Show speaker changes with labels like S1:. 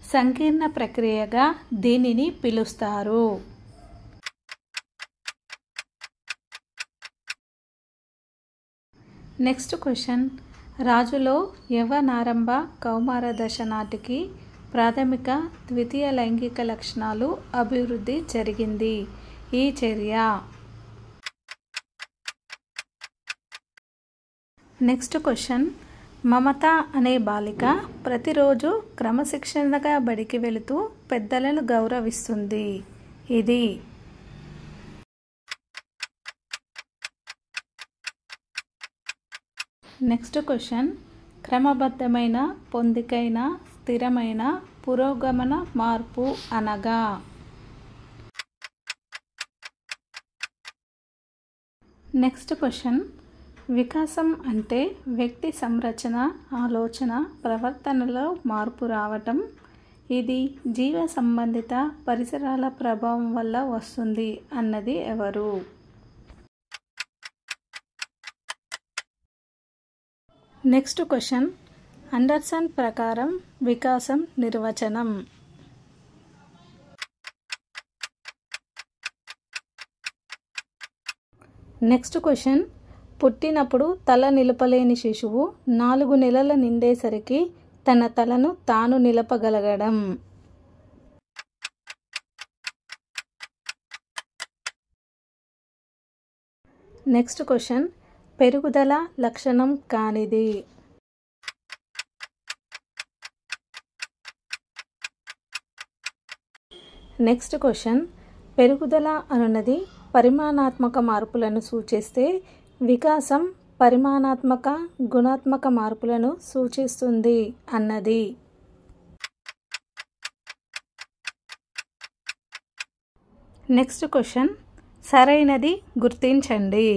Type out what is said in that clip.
S1: సంకీర్ణ ప్రక్రియగా దీనిని పిలుస్తారు. నెక్స్ట్ క్వశ్చన్, రాజులో యవ్వనారంభ కౌమార దశ నాటికి ప్రాథమిక ద్వితీయ లైంగిక లక్షణాలు అభివృద్ధి జరిగింది. ఈ చర్య. నెక్స్ట్ క్వశ్చన్, మమత అనే బాలిక ప్రతిరోజు క్రమశిక్షణగా బడికి వెళుతూ పెద్దలను గౌరవిస్తుంది. ఇది. నెక్స్ట్ క్వశ్చన్, క్రమబద్ధమైన పొందికైన స్థిరమైన పురోగమన మార్పు అనగా. నెక్స్ట్ క్వశ్చన్, వికాసం అంటే వ్యక్తి సంరచన, ఆలోచన, ప్రవర్తనలో మార్పు రావటం. ఇది జీవ సంబంధిత పరిసరాల ప్రభావం వల్ల వస్తుంది అన్నది ఎవరు? నెక్స్ట్ క్వశ్చన్, అండర్సన్ ప్రకారం వికాసం నిర్వచనం. నెక్స్ట్ క్వశ్చన్, పుట్టినప్పుడు తల నిలపలేని శిశువు 4 నెలల నిండేసరికి తన తలను తాను నిలపగలగడం. నెక్స్ట్ క్వశ్చన్, పెరుగుదల లక్షణం కానిది. నెక్స్ట్ క్వశ్చన్, పెరుగుదల అనున్నది పరిమాణాత్మక మార్పులను సూచిస్తే వికాసం పరిమాణాత్మక గుణాత్మక మార్పులను సూచిస్తుంది అన్నది. నెక్స్ట్ క్వశ్చన్, సరైనది గుర్తించండి.